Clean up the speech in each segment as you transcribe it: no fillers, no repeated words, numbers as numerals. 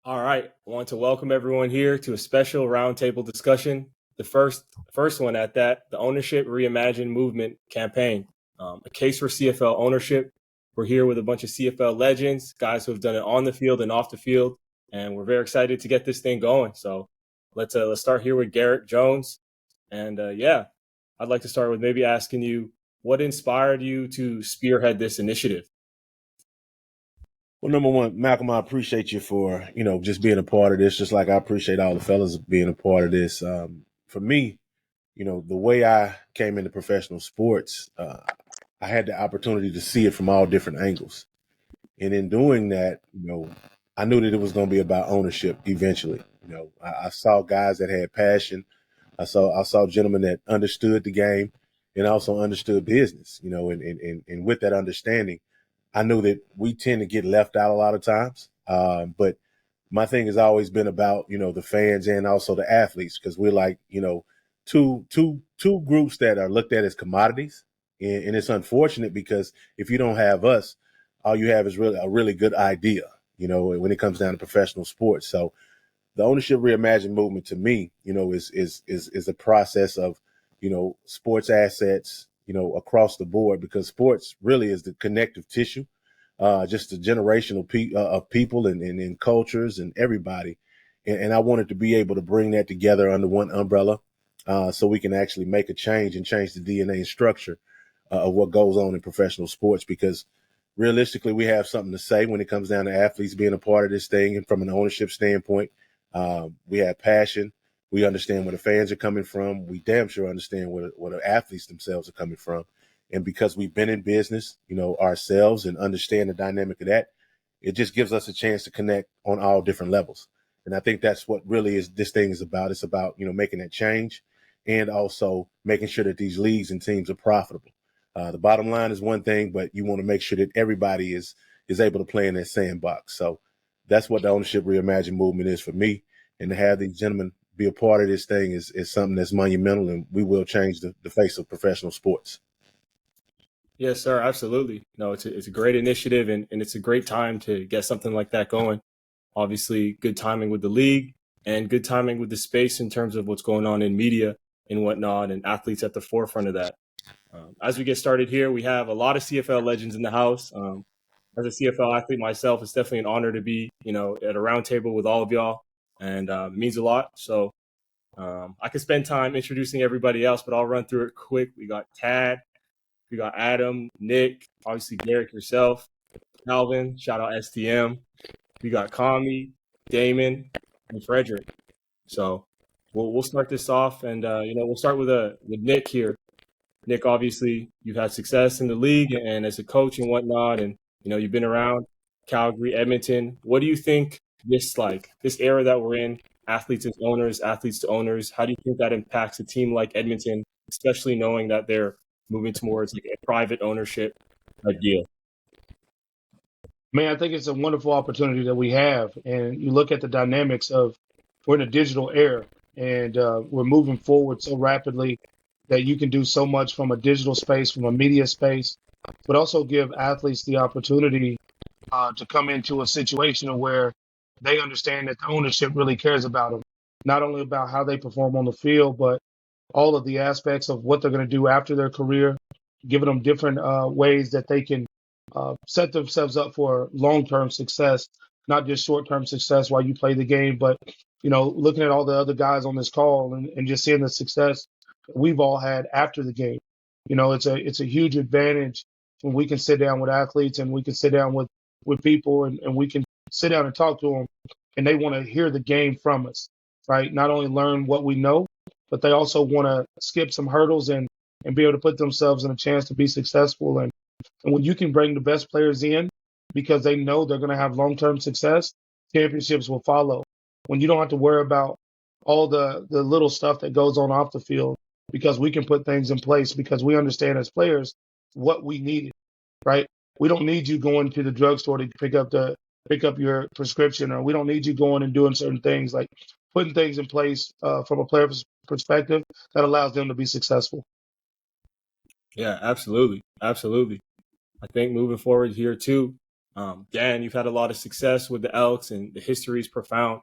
All right. I want to welcome everyone here to a special roundtable discussion. The first one at that, the Ownership Reimagined Movement campaign, a case for CFL ownership. We're here with a bunch of CFL legends, guys who have done it on the field and off the field, and we're very excited to get this thing going. So let's start here with Garrick Jones, and I'd like to start with maybe asking you what inspired you to spearhead this initiative. Well, number one, Malcolm, I appreciate you for, just being a part of this, just like I appreciate all the fellas being a part of this. For me, the way I came into professional sports, I had the opportunity to see it from all different angles. And in doing that, I knew that it was going to be about ownership eventually. I saw guys that had passion. I saw gentlemen that understood the game and also understood business, and with that understanding, I knew that we tend to get left out a lot of times. But my thing has always been about, the fans and also the athletes, because we're like, two groups that are looked at as commodities. And it's unfortunate because if you don't have us, all you have is really a really good idea, when it comes down to professional sports. So the ownership reimagined movement to me, is a process of, sports assets, across the board, because sports really is the connective tissue, just the generational of people and cultures and everybody. And I wanted to be able to bring that together under one umbrella, so we can actually make a change and change the DNA and structure of what goes on in professional sports, because realistically, we have something to say when it comes down to athletes being a part of this thing. And from an ownership standpoint, we have passion. We understand where the fans are coming from. We damn sure understand where the athletes themselves are coming from. And because we've been in business, ourselves, and understand the dynamic of that, it just gives us a chance to connect on all different levels. And I think that's what really this thing is about. It's about, making that change and also making sure that these leagues and teams are profitable. The bottom line is one thing, but you want to make sure that everybody is able to play in that sandbox. So that's what the Ownership Reimagined movement is for me. And to have these gentlemen be a part of this thing is something that's monumental, and we will change the face of professional sports. Yes, sir. Absolutely. No, it's a great initiative, and it's a great time to get something like that going. Obviously, good timing with the league and good timing with the space in terms of what's going on in media and whatnot, and athletes at the forefront of that. As we get started here, we have a lot of CFL legends in the house. As a CFL athlete myself, it's definitely an honor to be, at a round table with all of y'all, and it means a lot. So I could spend time introducing everybody else, but I'll run through it quick. We got Tad, we got Adam, Nik, obviously Garrick yourself, Calvin, shout out STM. We got Kami, Damon, and Frederick. So we'll start this off, and we'll start with Nik here. Nik, obviously you've had success in the league and as a coach and whatnot, and you've been around Calgary, Edmonton. What do you think this era that we're in, athletes as owners, athletes to owners? How do you think that impacts a team like Edmonton, especially knowing that they're moving towards like a private ownership deal? Man, I think it's a wonderful opportunity that we have. And you look at the dynamics of we're in a digital era, and we're moving forward so rapidly that you can do so much from a digital space, from a media space, but also give athletes the opportunity to come into a situation where they understand that the ownership really cares about them, not only about how they perform on the field, but all of the aspects of what they're going to do after their career, giving them different ways that they can set themselves up for long-term success, not just short-term success while you play the game, but looking at all the other guys on this call and just seeing the success we've all had after the game. It's a huge advantage when we can sit down with athletes and we can sit down with people and we can sit down and talk to them, and they want to hear the game from us, right? Not only learn what we know, but they also want to skip some hurdles and be able to put themselves in a chance to be successful. And when you can bring the best players in because they know they're going to have long-term success, championships will follow. When you don't have to worry about all the little stuff that goes on off the field, because we can put things in place because we understand as players what we need, right? We don't need you going to the drugstore to pick up your prescription, or we don't need you going and doing certain things, like putting things in place from a player's perspective that allows them to be successful. Yeah, absolutely. Absolutely. I think moving forward here too, Dan, you've had a lot of success with the Elks, and the history is profound.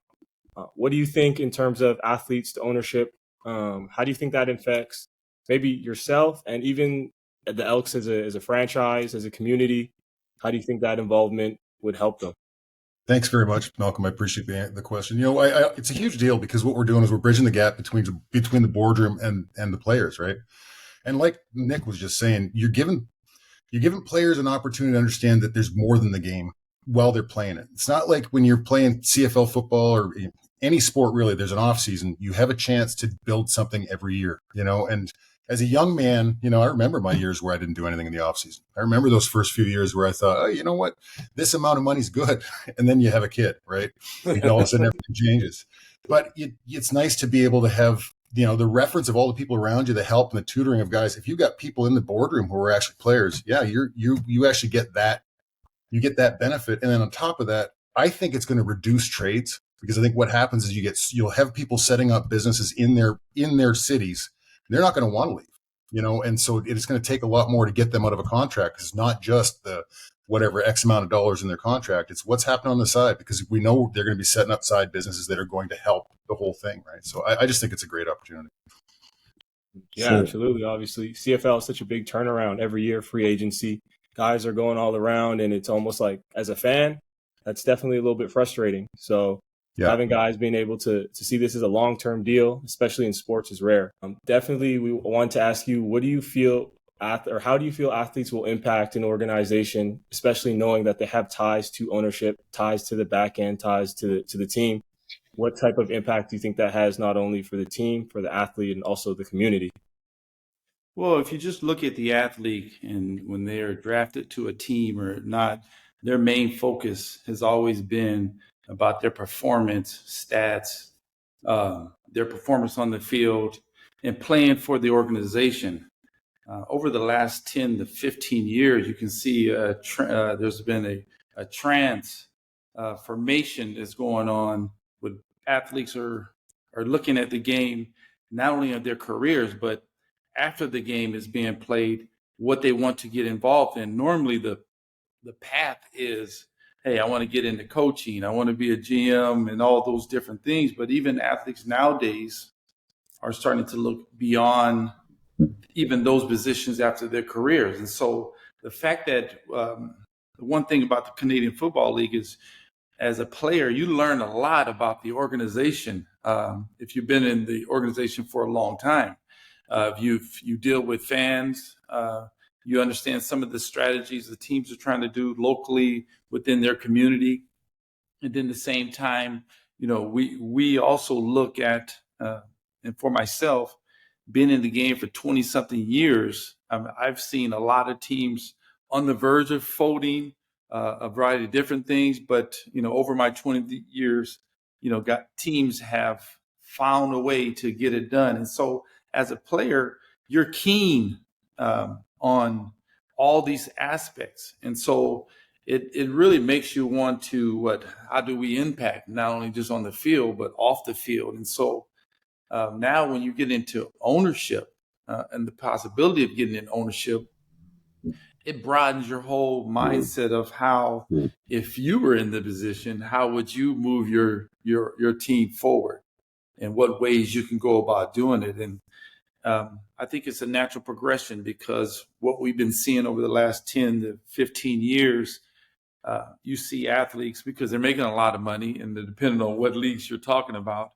What do you think in terms of athletes to ownership? How do you think that affects maybe yourself and even the Elks as a franchise, as a community? How do you think that involvement would help them? Thanks very much, Malcolm. I appreciate the question. It's a huge deal because what we're doing is we're bridging the gap between the boardroom and the players, right? And like Nik was just saying, you're giving players an opportunity to understand that there's more than the game while they're playing it. It's not like when you're playing CFL football or any sport, really, there's an off season. You have a chance to build something every year, and as a young man, I remember my years where I didn't do anything in the off season. I remember those first few years where I thought, oh, you know what, this amount of money's good. And then you have a kid, right? And all of a sudden everything changes. But it's nice to be able to have, the reference of all the people around you, the help and the tutoring of guys. If you got people in the boardroom who are actually players, yeah, you actually get that. You get that benefit. And then on top of that, I think it's going to reduce trades, because I think what happens is you'll have people setting up businesses in their cities. They're not going to want to leave, and so it's going to take a lot more to get them out of a contract. It's not just the whatever X amount of dollars in their contract. It's what's happening on the side, because we know they're going to be setting up side businesses that are going to help the whole thing, right? So I just think it's a great opportunity. Yeah, absolutely. Obviously, CFL is such a big turnaround every year, free agency. Guys are going all around, and it's almost like, as a fan, that's definitely a little bit frustrating. So having guys being able to see this as a long-term deal, especially in sports, is rare. Definitely, we want to ask you, what do you feel, or how do you feel athletes will impact an organization, especially knowing that they have ties to ownership, ties to the back end, ties to the team? What type of impact do you think that has, not only for the team, for the athlete, and also the community? Well, if you just look at the athlete and when they are drafted to a team or not, their main focus has always been about their performance, stats, their performance on the field, and playing for the organization. Over the last 10 to 15 years, you can see there's been a transformation that's going on with athletes are looking at the game, not only of their careers, but after the game is being played, what they want to get involved in. Normally the path is, hey, I want to get into coaching, I want to be a GM and all those different things. But even athletes nowadays are starting to look beyond even those positions after their careers. And so the fact that the one thing about the Canadian Football League is, as a player, you learn a lot about the organization. If you've been in the organization for a long time, if you deal with fans, you understand some of the strategies the teams are trying to do locally within their community. And then at the same time, we also look at, and for myself, being in the game for 20 something years, I've seen a lot of teams on the verge of folding, a variety of different things. But, over my 20 years, teams have found a way to get it done. And so as a player, you're keen on all these aspects. And so it really makes you want to, how do we impact not only just on the field, but off the field? And so now when you get into ownership and the possibility of getting in ownership, it broadens your whole mindset of how, if you were in the position, how would you move your team forward and what ways you can go about doing it. And I think it's a natural progression, because what we've been seeing over the last 10 to 15 years, you see athletes, because they're making a lot of money, and depending on what leagues you're talking about,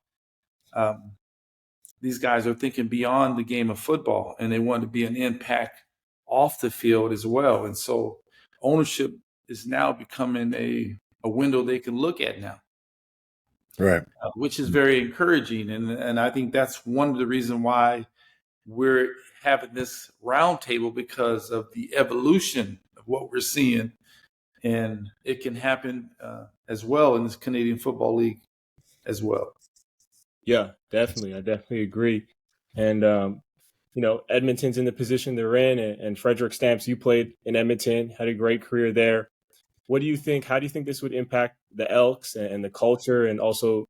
these guys are thinking beyond the game of football, and they want to be an impact off the field as well. And so ownership is now becoming a window they can look at now. Right. Which is very encouraging. And I think that's one of the reasons why we're having this roundtable, because of the evolution of what we're seeing. And it can happen as well in this Canadian Football League as well. Yeah, definitely. I definitely agree. And, Edmonton's in the position they're in, and Frederick Stamps, you played in Edmonton, had a great career there. What do you think? How do you think this would impact the Elks and the culture, and also,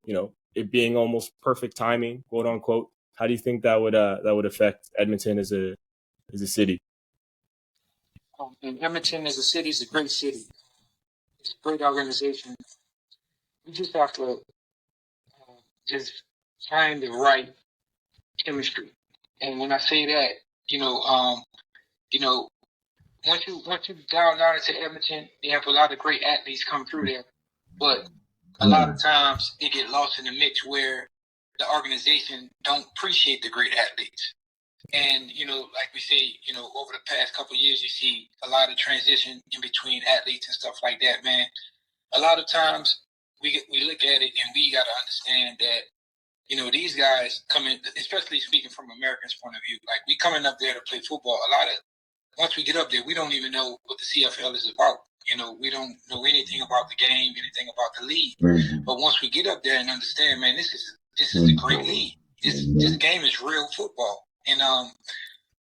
it being almost perfect timing, quote unquote? How do you think that would affect Edmonton as a city? And Edmonton as a city is a great city. it's a great organization. We just have to just find the right chemistry. And when I say that, you know, once you down into Edmonton, they have a lot of great athletes come through there, but a lot of times they get lost in the mix where the organization don't appreciate the great athletes. And, like we say, over the past couple of years, you see a lot of transition in between athletes and stuff like that, man. A lot of times we look at it and we got to understand that, these guys come in, especially speaking from Americans' point of view, like we coming up there to play football. Once we get up there, we don't even know what the CFL is about. We don't know anything about the game, anything about the league. Mm-hmm. But once we get up there and understand, man, this is a great league. This game is real football. And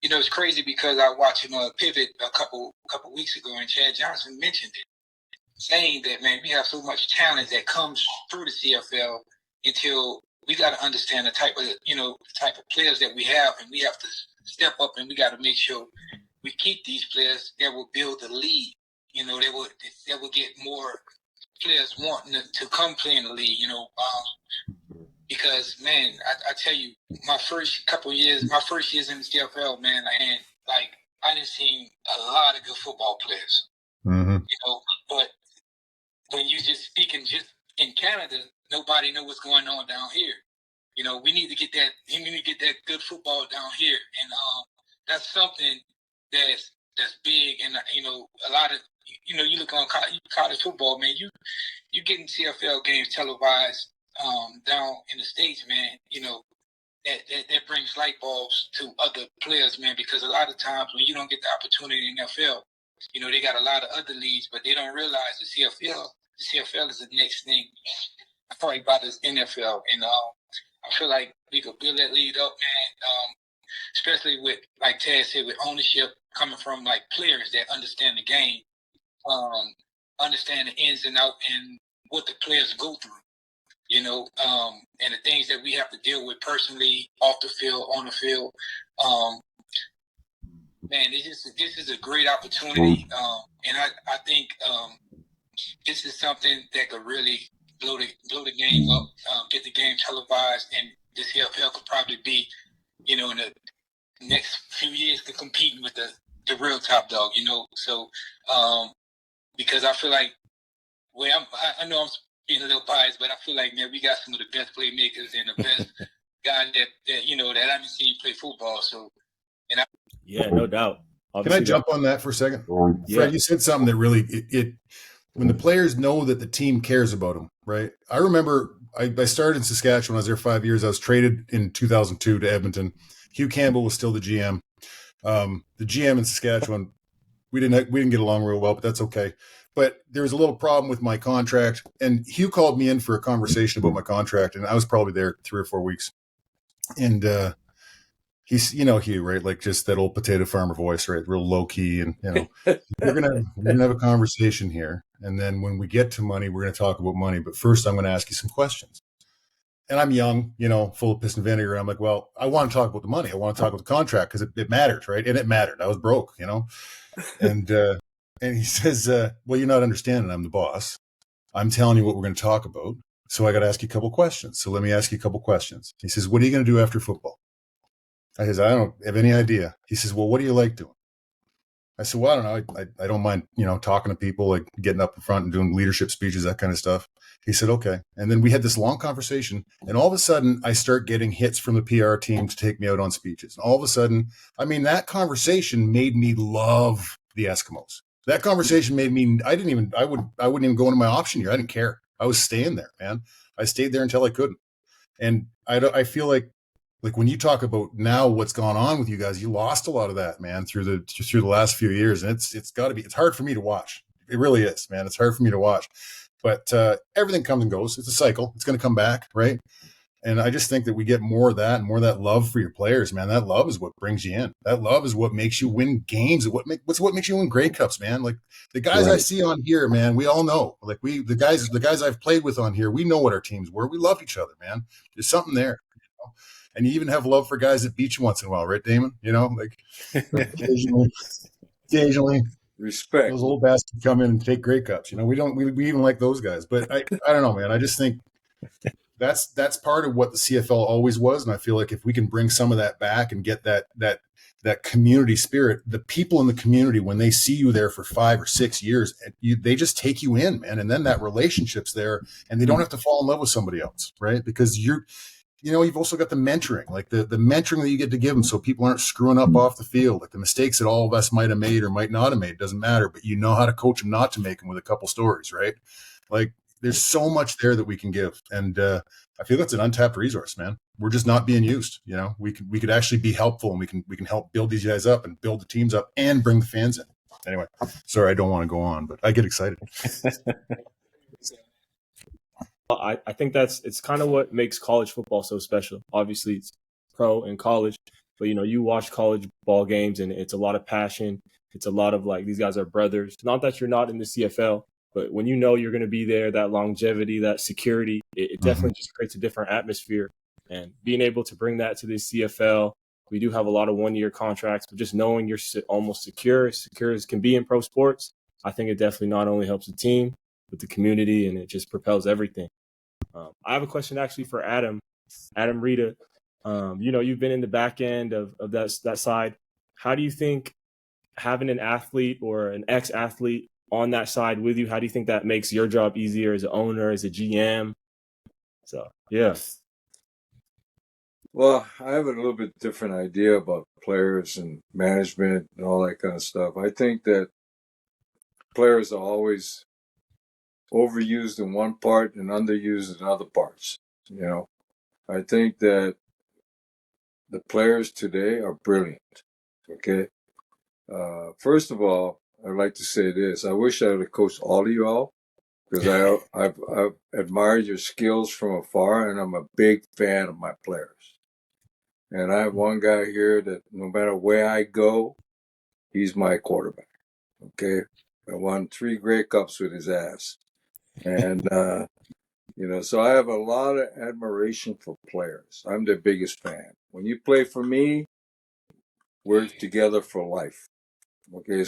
it's crazy because I watched Pivot a couple weeks ago, and Chad Johnson mentioned it, saying that, man, we have so much talent that comes through the CFL until we got to understand the type of players that we have, and we have to step up and we got to make sure we keep these players that will build the league. That will get more players wanting to come play in the league. Because, man, I tell you, my first years in the CFL, man, I didn't see a lot of good football players. Mm-hmm. But when you just speaking just in Canada, nobody knows what's going on down here. We need to get that. We need to get that good football down here, and that's something that's big. And a lot of you look on college football, man. You getting CFL games televised down in the States, man. That brings light bulbs to other players, man. Because a lot of times when you don't get the opportunity in the NFL, they got a lot of other leagues, but they don't realize the CFL. The CFL is the next thing right by the NFL, and I feel like we could build that league up, man. Especially with, like Ted said, with ownership coming from like players that understand the game, understand the ins and outs and what the players go through, and the things that we have to deal with personally, off the field, on the field. Man, this is a great opportunity, and I think this is something that could really blow the game up, get the game televised, and the CFL could probably be, in the next few years, to competing with the real top dog, So, because I feel like, I know I'm being a little biased, but I feel like, man, we got some of the best playmakers and the best guys that I haven't seen play football. So, yeah, no doubt. Obviously, can I jump on that for a second? Yeah. Fred, you said something that really when the players know that the team cares about them, right? I remember I started in Saskatchewan. I was there 5 years. I was traded in 2002 to Edmonton. Hugh Campbell was still the GM. The GM in Saskatchewan, we didn't get along real well, but that's okay. But there was a little problem with my contract, and Hugh called me in for a conversation about my contract, and I was probably there 3 or 4 weeks. And he's, Hugh, right? Like just that old potato farmer voice, right? Real low key, and we're gonna have a conversation here, and then when we get to money, we're gonna talk about money. But first, I'm gonna ask you some questions. And I'm young, full of piss and vinegar. I'm like, well, I want to talk about the money. I want to talk about the contract because it matters, right? And it mattered. I was broke, And he says, well, you're not understanding. I'm the boss. I'm telling you what we're going to talk about. So I got to ask you a couple questions. So let me ask you a couple questions. He says, what are you going to do after football? I says, I don't have any idea. He says, well, what do you like doing? I said, well, I don't know. I don't mind, talking to people, like getting up in front and doing leadership speeches, that kind of stuff. He said, okay. And then we had this long conversation, and all of a sudden I start getting hits from the PR team to take me out on speeches. And all of a sudden, that conversation made me love the Eskimos. That conversation made me, I wouldn't even go into my option year. I didn't care. I was staying there, man. I stayed there until I couldn't. And I feel like when you talk about now what's gone on with you guys, you lost a lot of that, man, through the last few years. And it's hard for me to watch. It really is, man. It's hard for me to watch. But everything comes and goes. It's a cycle. It's going to come back, right? And I just think that we get more of that and more of that love for your players, man. That love is what brings you in. That love is what makes you win games. What makes you win Grey Cups, man. Like the guys I see on here, man, we all know. Like the guys I've played with on here, we know what our teams were. We love each other, man. There's something there. And you even have love for guys that beat you once in a while, right, Damon? Occasionally. Respect. Those old bastards come in and take Grey Cups. You know, we even like those guys. But I don't know, man. I just think that's part of what the CFL always was, and I feel like if we can bring some of that back and get that community spirit, the people in the community, when they see you there for 5 or 6 years, they just take you in, man, and then that relationship's there, and they don't have to fall in love with somebody else, right? Because you've also got the mentoring, like the mentoring that you get to give them, so people aren't screwing up off the field, like the mistakes that all of us might have made or might not have made, doesn't matter, but you know how to coach them not to make them with a couple stories, right? Like, there's so much there that we can give, and I feel that's an untapped resource, man. We're just not being used. You know, we could actually be helpful, and we can help build these guys up and build the teams up and bring the fans in. Anyway, sorry, I don't want to go on, but I get excited. I think it's kind of what makes college football so special. Obviously, it's pro and college, but you watch college ball games and it's a lot of passion. It's a lot of like, these guys are brothers. Not that you're not in the CFL, but when you know you're going to be there, that longevity, that security, it definitely just creates a different atmosphere. And being able to bring that to the CFL, we do have a lot of one-year contracts, but just knowing you're almost secure as can be in pro sports, I think it definitely not only helps the team, but the community, and it just propels everything. I have a question actually for Adam Rita. You've been in the back end of that side. How do you think having an athlete or an ex-athlete on that side with you, how do you think that makes your job easier as an owner, as a GM? So, yeah. Well, I have a little bit different idea about players and management and all that kind of stuff. I think that players are always overused in one part and underused in other parts. I think that the players today are brilliant. Okay. First of all, I'd like to say this. I wish I would have coached all of you all, because I've admired your skills from afar, and I'm a big fan of my players. And I have one guy here that no matter where I go, he's my quarterback. Okay. I won 3 Grey Cups with his ass. And, so I have a lot of admiration for players. I'm their biggest fan. When you play for me, we're together for life. Okay.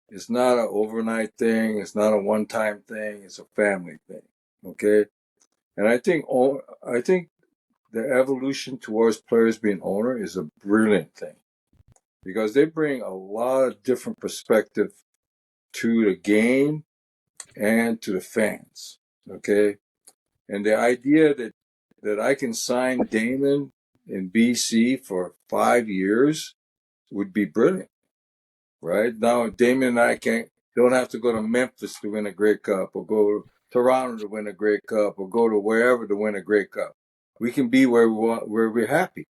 It's not an overnight thing. It's not a one-time thing. It's a family thing. Okay. And I think the evolution towards players being owner is a brilliant thing, because they bring a lot of different perspective to the game and to the fans. Okay. And the idea that I can sign Damon in BC for 5 years would be brilliant. Right now, Damon and I don't have to go to Memphis to win a Grey Cup, or go to Toronto to win a Grey Cup, or go to wherever to win a Grey Cup. We can be where we want, where we're happy,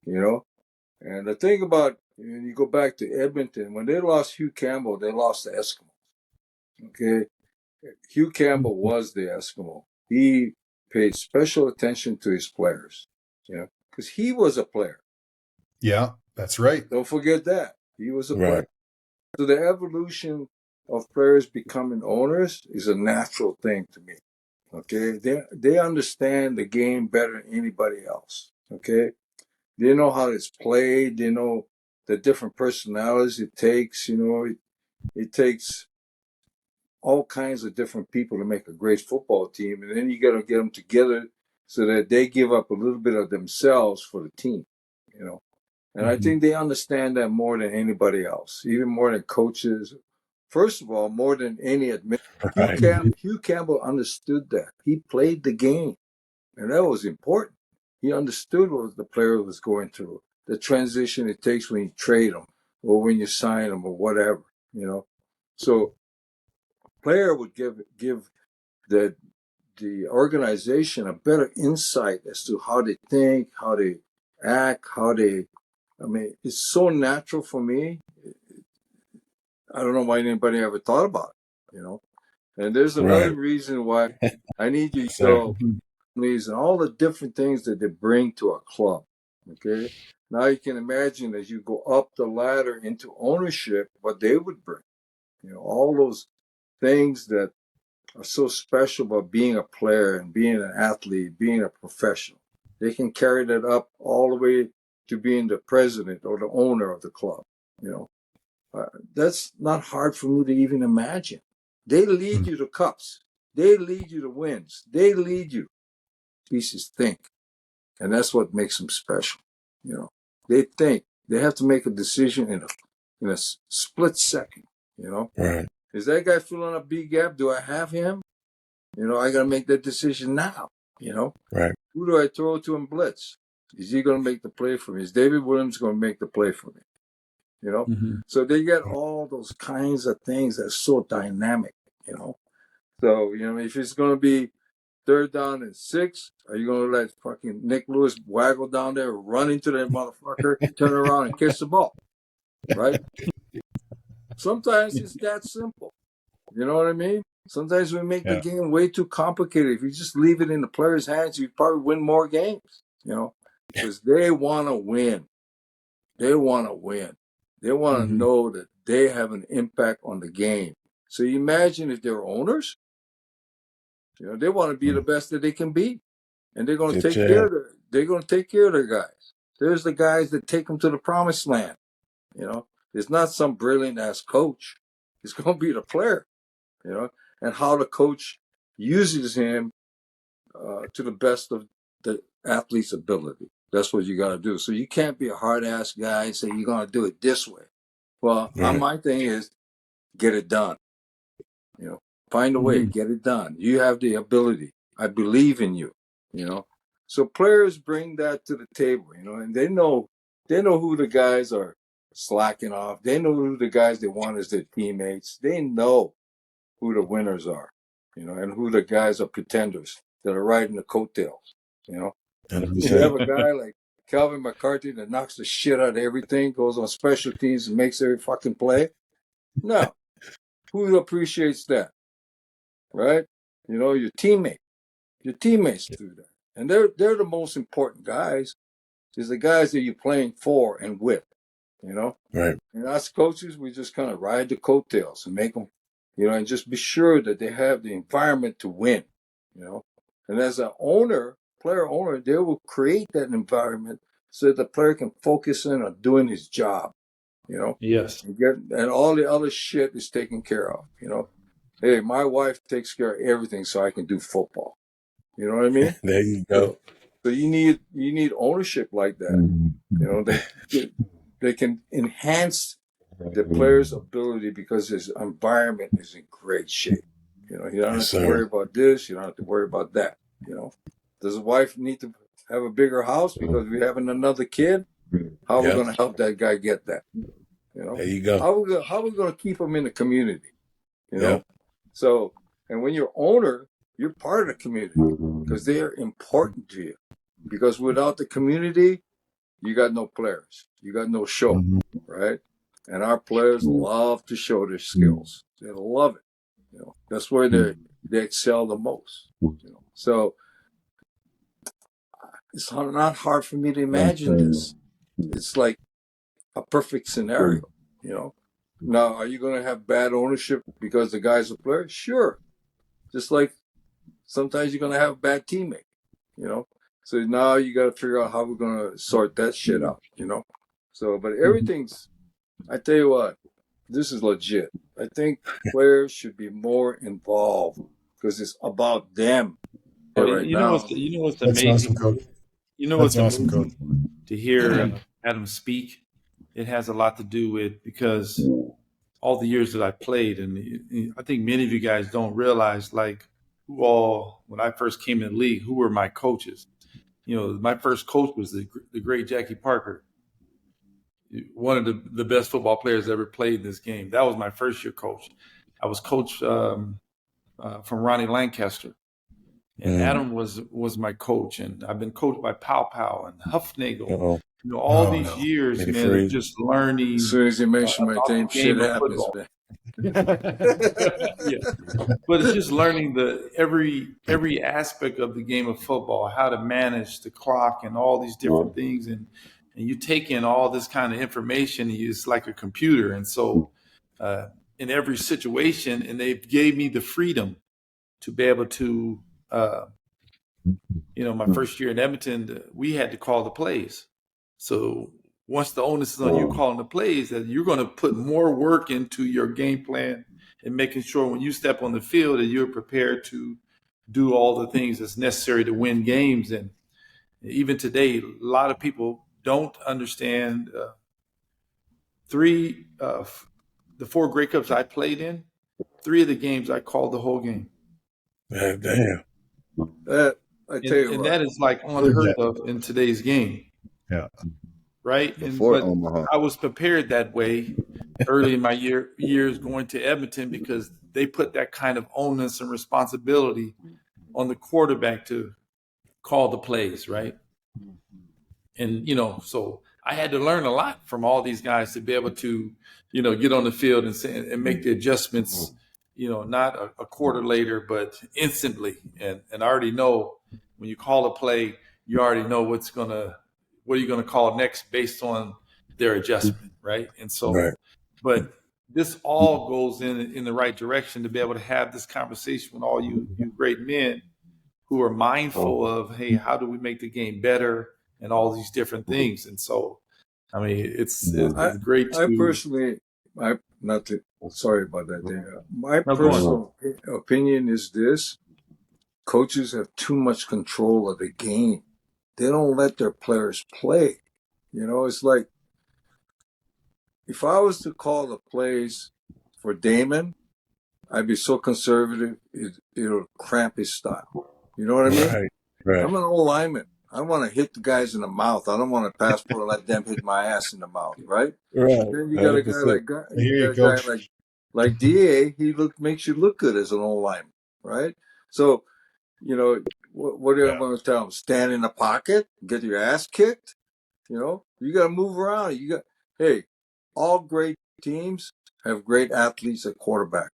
And the thing about, when you go back to Edmonton, when they lost Hugh Campbell, they lost the Eskimo. Okay, Hugh Campbell was the Eskimo. He paid special attention to his players, because he was a player. Yeah, that's right. Don't forget that. He was a player. So the evolution of players becoming owners is a natural thing to me. Okay, they understand the game better than anybody else. Okay, they know how it's played. They know the different personalities it takes. It takes all kinds of different people to make a great football team, and then you got to get them together so that they give up a little bit of themselves for the team. And I think they understand that more than anybody else, even more than coaches. First of all, more than any administrator. Hugh Campbell understood that. He played the game, and that was important. He understood what the player was going through, the transition it takes when you trade them or when you sign them or whatever, So player would give the organization a better insight as to how they think, how they act, it's so natural for me. I don't know why anybody ever thought about it, And there's another reason why I need you to know and all the different things that they bring to a club. Okay. Now you can imagine, as you go up the ladder into ownership, what they would bring. All those things that are so special about being a player and being an athlete, being a professional. They can carry that up all the way to being the president or the owner of the club, That's not hard for me to even imagine. They lead you to cups. They lead you to wins. They lead you. Pieces think. And that's what makes them special. You know, they think. They have to make a decision in a split second. You know, Right. Is that guy filling a B gap? Do I have him? You know, I got to make that decision now. You know, Right. Who do I throw to in blitz? Is he going to make the play for me? Is David Williams going to make the play for me? You know, so they get all those kinds of things that's so dynamic. You know, so if it's going to be 3rd down and 6, are you going to let fucking Nik Lewis waggle down there, run into that motherfucker, turn around and catch the ball? Right? Sometimes it's that simple. You know what I mean? Sometimes we make the game way too complicated. If you just leave it in the players' hands, you'd probably win more games, because they want to win. They want to win. They want to know that they have an impact on the game. So you imagine if they're owners, they want to be the best that they can be. And they're going to take care of their guys. There's the guys that take them to the promised land. It's not some brilliant ass coach. It's going to be the player, and how the coach uses him to the best of the athlete's ability. That's what you got to do. So you can't be a hard ass guy and say you're going to do it this way. Well, my thing is get it done. Find a way, get it done. You have the ability. I believe in you. So players bring that to the table, and they know who the guys are slacking off. They know who the guys they want as their teammates. They know who the winners are, and who the guys are pretenders that are riding the coattails, You have a guy like Calvin McCarty that knocks the shit out of everything, goes on special teams and makes every fucking play. No. Who appreciates that? Right? Your teammate. Your teammates do that. And they're the most important guys, is the guys that you're playing for and with, Right. And us coaches, we just kind of ride the coattails and make them, and just be sure that they have the environment to win, And as an player owner, they will create that environment so that the player can focus in on doing his job, Yes. And all the other shit is taken care of, Hey, my wife takes care of everything so I can do football. You know what I mean? There you go. So you need ownership like that. They can enhance the player's ability because his environment is in great shape. You don't have to worry about this. You don't have to worry about that. Does the wife need to have a bigger house because we're having another kid? How are we going to help that guy get that? There you go. How are we going to keep him in the community? So, and when you're owner, you're part of the community because they are important to you. Because without the community, you got no players. You got no show, right? And our players love to show their skills. They love it. That's where they excel the most. So it's not hard for me to imagine this. It's like a perfect scenario, Now, are you going to have bad ownership because the guy's a player? Sure. Just like sometimes you're going to have a bad teammate, So now you got to figure out how we're going to sort that shit out, So, but everything's, I tell you what, this is legit. I think players should be more involved because it's about them. You know what's That's amazing? awesome, Coach. What's awesome, amazing? Coach. To hear Adam speak, it has a lot to do with because all the years that I played, and I think many of you guys don't realize, like, when I first came in the league, who were my coaches? My first coach was the great Jackie Parker, one of the best football players ever played in this game. That was my first year coach. I was coached from Ronnie Lancaster. And Adam was my coach, and I've been coached by Pow Pow and Huffnagel. All these years, man, of just learning. As soon as you mention my name, shit happens, man. Yeah. But it's just learning every aspect of the game of football, how to manage the clock and all these different things, and you take in all this kind of information. It's like a computer, and so in every situation, and they gave me the freedom to be able to. My first year in Edmonton, we had to call the plays. So once the onus is on you calling the plays, that you're going to put more work into your game plan and making sure when you step on the field that you're prepared to do all the things that's necessary to win games. And even today, a lot of people don't understand the 4 Grey Cups I played in, 3 of the games I called the whole game. Man, damn. I tell you And what. that is like unheard of in today's game. Yeah. Right. Before But Omaha. I was prepared that way early in my years going to Edmonton, because they put that kind of onus and responsibility on the quarterback to call the plays. Right. And, so I had to learn a lot from all these guys to be able to, get on the field and make the adjustments, not a quarter later, but instantly. And I already know when you call a play, you already know what are you going to call next based on their adjustment. Right. And so, Right. but this all goes in the right direction to be able to have this conversation with all you great men who are mindful of, hey, how do we make the game better and all these different things. And so, I mean, it's great to. I personally, sorry about that, Dan. My No, go on. personal opinion is this: coaches have too much control of the game. They don't let their players play. It's like, if I was to call the plays for Damon, I'd be so conservative, it'll cramp his style. You know what I mean? Right. I'm an old lineman. I want to hit the guys in the mouth. I don't want to pass and let them hit my ass in the mouth, right? Right. Then you got a guy like DA. He makes you look good as an old lineman, right? So, what do I want to tell him? Stand in the pocket, get your ass kicked. You got to move around. Hey, all great teams have great athletes at quarterback.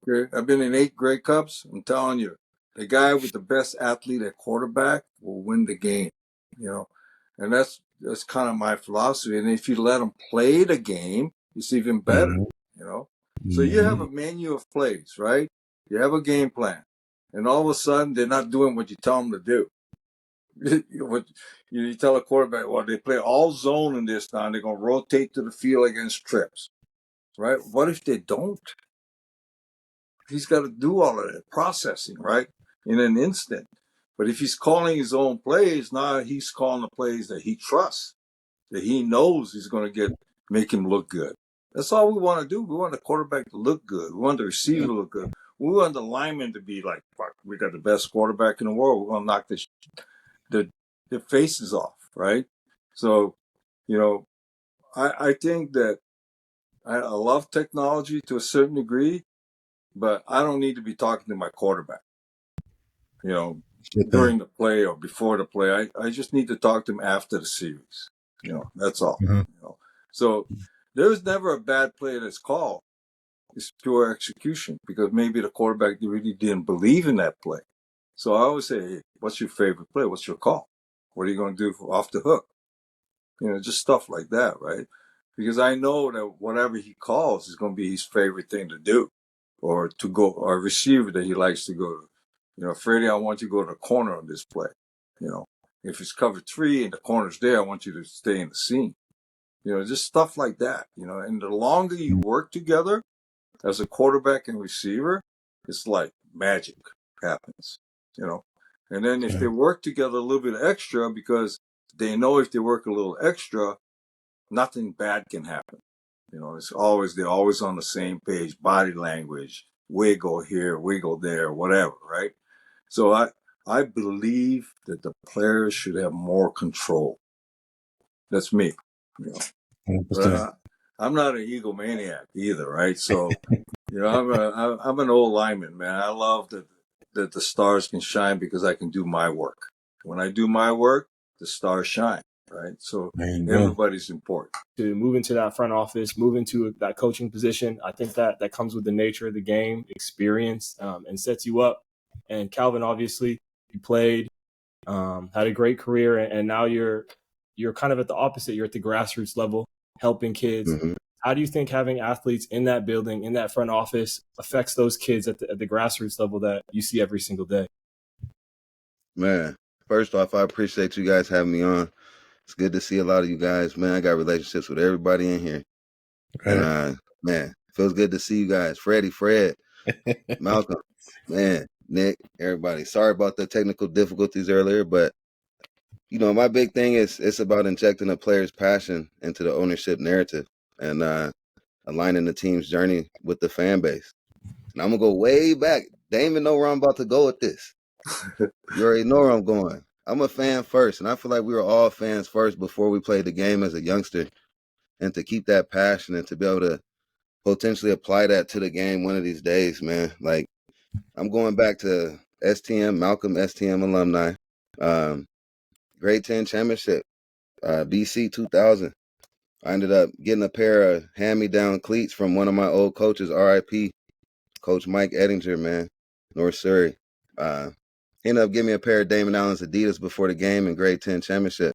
Okay, I've been in 8 Grey Cups. I'm telling you, the guy with the best athlete at quarterback will win the game, and that's kind of my philosophy. And if you let them play the game, it's even better, So you have a menu of plays, right? You have a game plan, and all of a sudden they're not doing what you tell them to do. You tell a quarterback, well, they play all zone in this now, and they're going to rotate to the field against trips, right? What if they don't? He's got to do all of that processing, right, in an instant. But if he's calling his own plays, now he's calling the plays that he trusts, that he knows he's going to make him look good. That's all we want to do. We want the quarterback to look good. We want the receiver to look good. We want the lineman to be like, fuck, we got the best quarterback in the world. We're going to knock the faces off, right? So, I think that I love technology to a certain degree, but I don't need to be talking to my quarterback, during the play or before the play. I just need to talk to him after the series. That's all. So there's never a bad play that's called. It's pure execution, because maybe the quarterback really didn't believe in that play. So I always say, hey, what's your favorite play? What's your call? What are you going to do off the hook? Just stuff like that, right? Because I know that whatever he calls is going to be his favorite thing to do, or to go, or a receiver that he likes to go to. Freddie, I want you to go to the corner on this play. If it's cover 3 and the corner's there, I want you to stay in the seam. Just stuff like that. And the longer you work together as a quarterback and receiver, it's like magic happens. And then if they work together a little bit extra, because they know if they work a little extra, nothing bad can happen. They're always on the same page, body language, wiggle here, wiggle there, whatever, right? So I believe that the players should have more control. That's me. But I'm not an egomaniac either, right? So, I'm an old lineman, man. I love that the stars can shine because I can do my work. When I do my work, the stars shine, right? So everybody's important. To move into that front office, move into that coaching position, I think that comes with the nature of the game, experience, and sets you up. And Calvin, obviously, you played, had a great career, and now you're kind of at the opposite. You're at the grassroots level, helping kids. How do you think having athletes in that building, in that front office, affects those kids at the grassroots level that you see every single day? Man, first off, I appreciate you guys having me on. It's good to see a lot of you guys, man. I got relationships with everybody in here. Right. And man, feels good to see you guys. Freddie, Fred, Malcolm, man, Nik, everybody. Sorry about the technical difficulties earlier, but you know, my big thing is it's about injecting a player's passion into the ownership narrative and aligning the team's journey with the fan base. And I'm gonna go way back. Damon know where I'm about to go with this. You already know where I'm going. I'm a fan first, and I feel like we were all fans first before we played the game as a youngster. And to keep that passion and to be able to potentially apply that to the game one of these days, man. Like, I'm going back to STM, Malcolm STM alumni, grade 10 championship, BC 2000. I ended up getting a pair of hand-me-down cleats from one of my old coaches, RIP, Coach Mike Ettinger, man, North Surrey. He ended up giving me a pair of Damon Allen's Adidas before the game in grade 10 championship.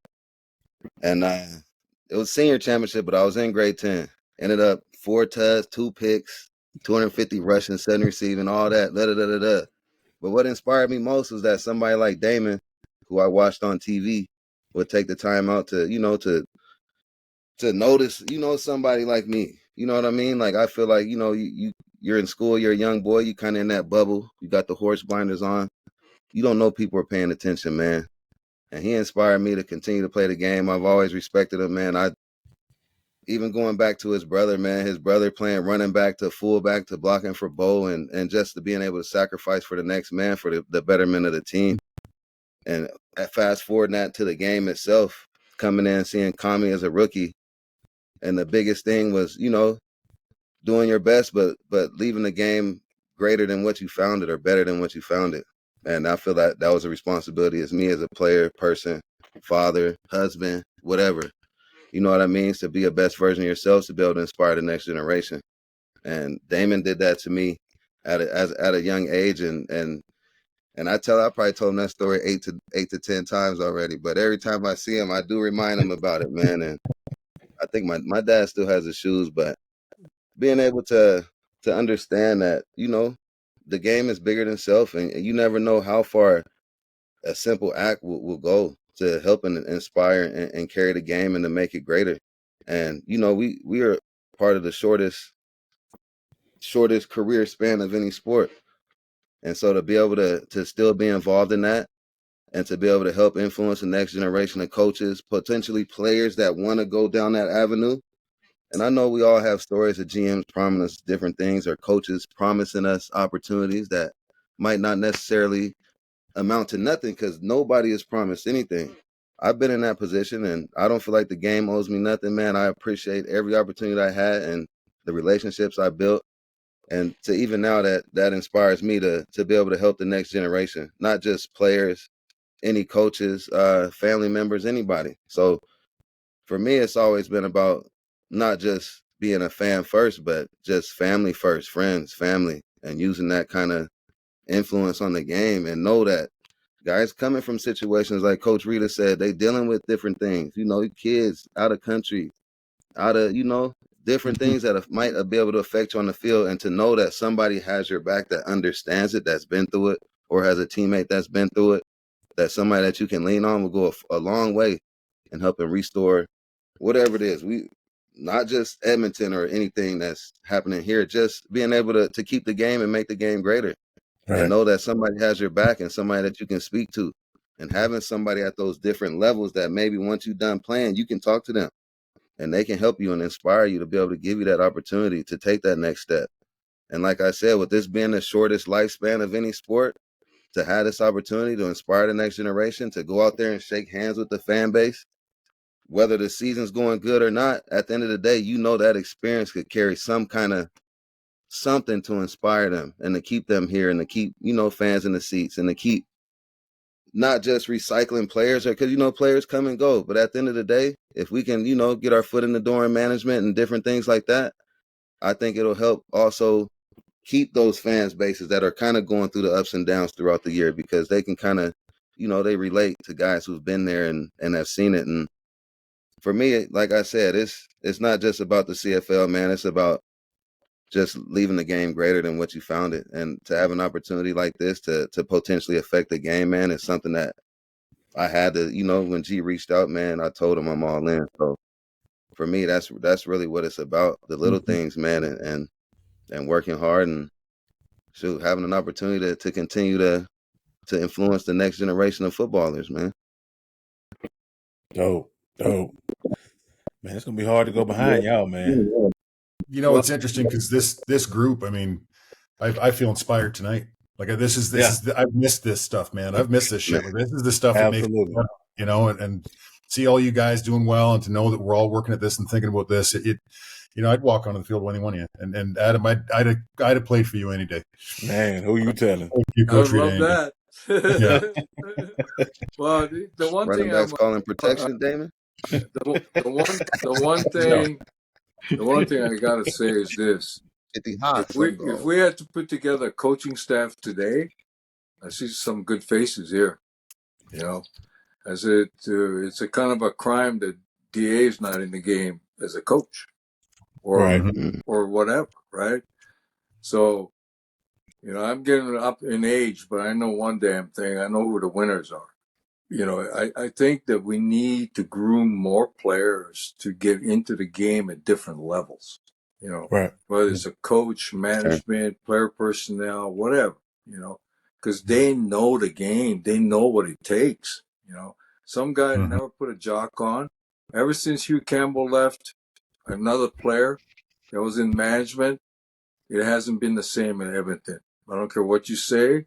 And it was senior championship, but I was in grade 10. Ended up 4 tuds, 2 picks, 250 rushing, 7 receiving, all that, da-da-da-da-da. But what inspired me most was that somebody like Damon, who I watched on TV, would take the time out to, you know, to notice, you know, somebody like me. You know what I mean? Like, I feel like, you know, you're in school, you're a young boy, you kind of in that bubble, you got the horse blinders on. You don't know people are paying attention, man. And he inspired me to continue to play the game. I've always respected him, man. Even going back to his brother, man, his brother playing running back to fullback to blocking for Bo and just to being able to sacrifice for the next man for the betterment of the team. And fast forwarding that to the game itself, coming in, seeing Kami as a rookie. And the biggest thing was, you know, doing your best, but leaving the game greater than what you found it or better than what you found it. And I feel that was a responsibility as me as a player, person, father, husband, whatever. You know what I mean? To be a best version of yourself, to be able to inspire the next generation. And Damon did that to me at a young age. And I probably told him that story 8 to 10 times already. But every time I see him, I do remind him about it, man. And I think my dad still has his shoes, but being able to understand that, you know, the game is bigger than self, and you never know how far a simple act will go to help and inspire and carry the game and to make it greater. And, you know, we are part of the shortest career span of any sport. And so to be able to still be involved in that and to be able to help influence the next generation of coaches, potentially players that want to go down that avenue. And I know we all have stories of GMs promising us different things or coaches promising us opportunities that might not necessarily amount to nothing because nobody is promised anything. I've been in that position and I don't feel like the game owes me nothing, man. I appreciate every opportunity I had and the relationships I built. And to even now that inspires me to be able to help the next generation, not just players, any coaches, family members, anybody. So for me, it's always been about not just being a fan first, but just family first, friends, family, and using that kind of influence on the game and know that guys coming from situations like Coach Rita said, they dealing with different things, you know, kids out of country, out of, you know, different things that might be able to affect you on the field, and to know that somebody has your back that understands it, that's been through it, or has a teammate that's been through it, that somebody that you can lean on will go a long way in helping restore whatever it is. We not just Edmonton or anything that's happening here, just being able to keep the game and make the game greater. Right. And know that somebody has your back and somebody that you can speak to, and having somebody at those different levels that maybe once you're done playing, you can talk to them and they can help you and inspire you to be able to give you that opportunity to take that next step. And like I said, with this being the shortest lifespan of any sport, to have this opportunity to inspire the next generation, to go out there and shake hands with the fan base, whether the season's going good or not, at the end of the day, you know that experience could carry some kind of something to inspire them and to keep them here and to keep, you know, fans in the seats and to keep not just recycling players, because, you know, players come and go. But at the end of the day, if we can, you know, get our foot in the door in management and different things like that, I think it'll help also keep those fans bases that are kind of going through the ups and downs throughout the year, because they can kind of, you know, they relate to guys who've been there and have seen it. And for me, like I said, it's not just about the CFL, man. It's about just leaving the game greater than what you found it. And to have an opportunity like this to potentially affect the game, man, is something that I had to, when G reached out, man, I told him I'm all in. So for me, that's really what it's about. The little things, man, and working hard and shoot, having an opportunity to continue to influence the next generation of footballers, man. Dope. Man, it's gonna be hard to go behind y'all, man. It's interesting because this group, I mean, I feel inspired tonight. Like this is I've missed this stuff, man. I've missed this shit. Like, this is the stuff that makes me fun, and see all you guys doing well, and to know that we're all working at this and thinking about this. I'd walk onto the field with any one of you. And Adam, I'd have played for you any day. Man, who you telling? You, Coach Rita. I love that. Yeah. Well, the one running thing backs calling protection, Damon. The one thing I gotta say is this: if we had to put together a coaching staff today, I see some good faces here. As it's a kind of a crime that DA is not in the game as a coach, or whatever, right? So, I'm getting up in age, but I know one damn thing: I know who the winners are. I think that we need to groom more players to get into the game at different levels. Whether it's a coach, management, player personnel, whatever. Because they know the game, they know what it takes. Some guy never put a jock on. Ever since Hugh Campbell left, another player that was in management, it hasn't been the same in Edmonton. I don't care what you say.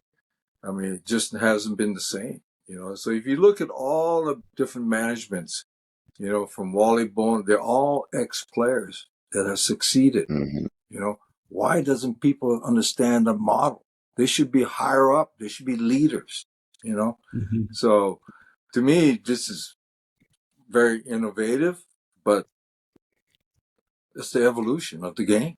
I mean, it just hasn't been the same. So if you look at all the different managements, from Wally Bone, they're all ex-players that have succeeded. Why doesn't people understand the model? They should be higher up. They should be leaders, So to me, this is very innovative, but it's the evolution of the game,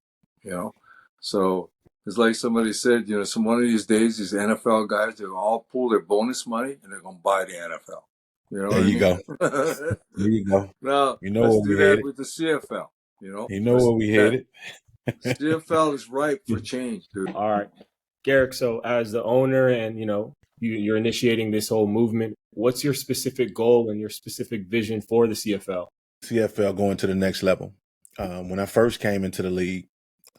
So it's like somebody said, one of these days, these NFL guys, they'll all pull their bonus money and they're going to buy the NFL. There you go. There you go. Now, let's do that with the CFL. Where we headed. CFL is ripe for change, dude. All right. Garrick, so as the owner and, you're initiating this whole movement, what's your specific goal and your specific vision for the CFL? CFL going to the next level. When I first came into the league,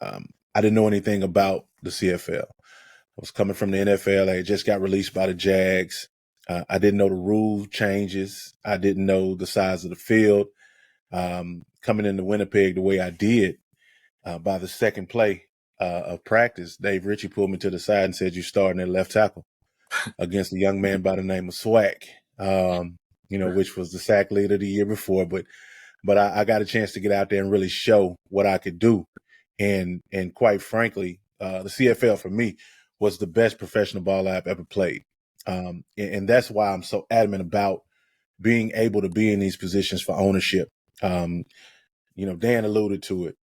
I didn't know anything about the CFL. I was coming from the NFL. I had just got released by the Jags. I didn't know the rule changes. I didn't know the size of the field. Coming into Winnipeg the way I did, by the second play of practice, Dave Ritchie pulled me to the side and said, "You're starting at left tackle against a young man by the name of Swack," which was the sack leader the year before. But I got a chance to get out there and really show what I could do. And quite frankly, the CFL for me was the best professional ball I've ever played. And that's why I'm so adamant about being able to be in these positions for ownership. Dan alluded to it.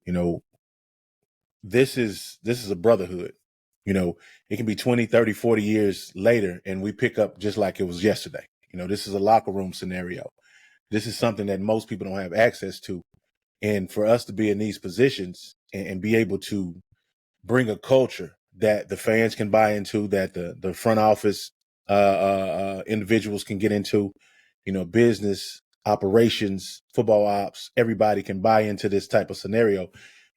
This is a brotherhood. It can be 20, 30, 40 years later and we pick up just like it was yesterday. This is a locker room scenario. This is something that most people don't have access to. And for us to be in these positions and be able to bring a culture that the fans can buy into, that the front office individuals can get into, business, operations, football ops, everybody can buy into this type of scenario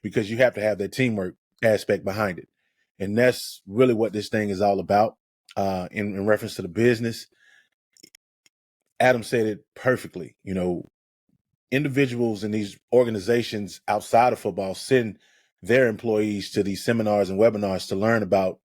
because you have to have that teamwork aspect behind it. And that's really what this thing is all about in reference to the business. Adam said it perfectly. Individuals in these organizations outside of football send their employees to these seminars and webinars to learn about,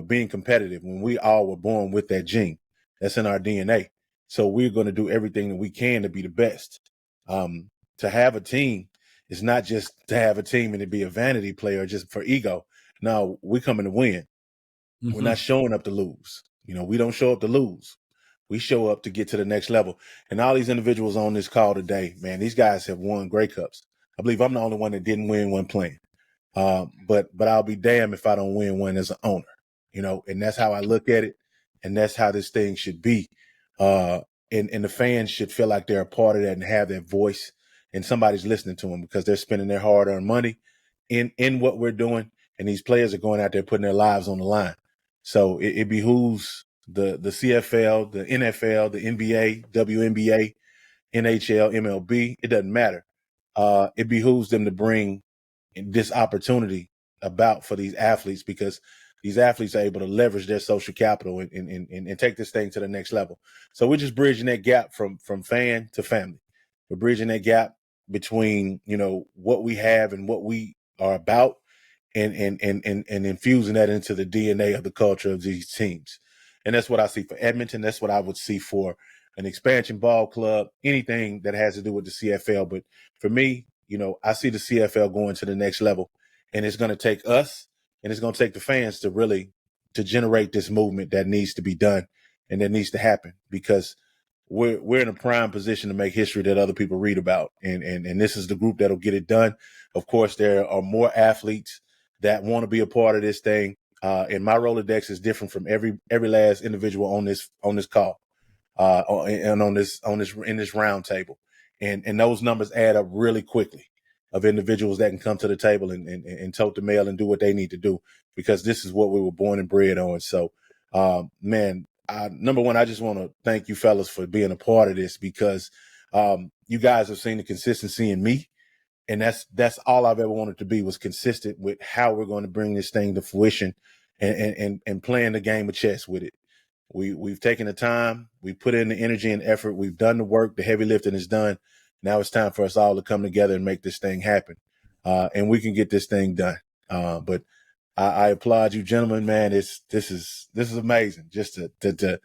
being competitive when we all were born with that gene. That's in our DNA. So we're going to do everything that we can to be the best. To have a team is not just to have a team and to be a vanity player just for ego. No, we're coming to win. We're not showing up to lose. We don't show up to lose. We show up to get to the next level. And all these individuals on this call today, man, these guys have won Grey Cups. I believe I'm the only one that didn't win one playing. But I'll be damned if I don't win one as an owner, and that's how I look at it. And that's how this thing should be. And the fans should feel like they're a part of that and have that voice and somebody's listening to them because they're spending their hard-earned money in what we're doing. And these players are going out there putting their lives on the line. So it behooves the CFL, the NFL, the NBA, WNBA, NHL, MLB. It doesn't matter. It behooves them to bring this opportunity about for these athletes, because these athletes are able to leverage their social capital and take this thing to the next level. So we're just bridging that gap from fan to family. We're bridging that gap between, you know, what we have and what we are about, and infusing that into the DNA of the culture of these teams. And that's what I see for Edmonton. That's what I would see for an expansion ball club, anything that has to do with the CFL. But for me, you know, I see the CFL going to the next level, and it's going to take us and it's going to take the fans to really to generate this movement that needs to be done and that needs to happen, because we're in a prime position to make history that other people read about. And this is the group that'll get it done. Of course, there are more athletes that want to be a part of this thing. And my Rolodex is different from every last individual on this call, and in this round table. And those numbers add up really quickly, of individuals that can come to the table and tote the mail and do what they need to do, because this is what we were born and bred on. So, man, number one, I just want to thank you fellas for being a part of this, because you guys have seen the consistency in me. And that's all I've ever wanted to be, was consistent with how we're going to bring this thing to fruition and playing the game of chess with it. We've taken the time, we put in the energy and effort, we've done the work, the heavy lifting is done. Now it's time for us all to come together and make this thing happen. And we can get this thing done. But I applaud you gentlemen, man. This is amazing. Just to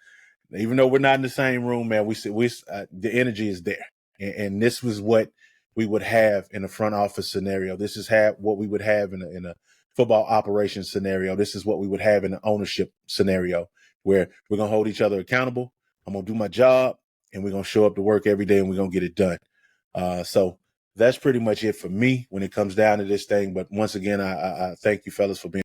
even though we're not in the same room, man, the energy is there. And this was what we would have in a front office scenario. This is what we would have in a football operations scenario. This is what we would have in an ownership scenario, where we're going to hold each other accountable. I'm going to do my job, and we're going to show up to work every day, and we're going to get it done. So that's pretty much it for me when it comes down to this thing. But once again, I thank you fellas for being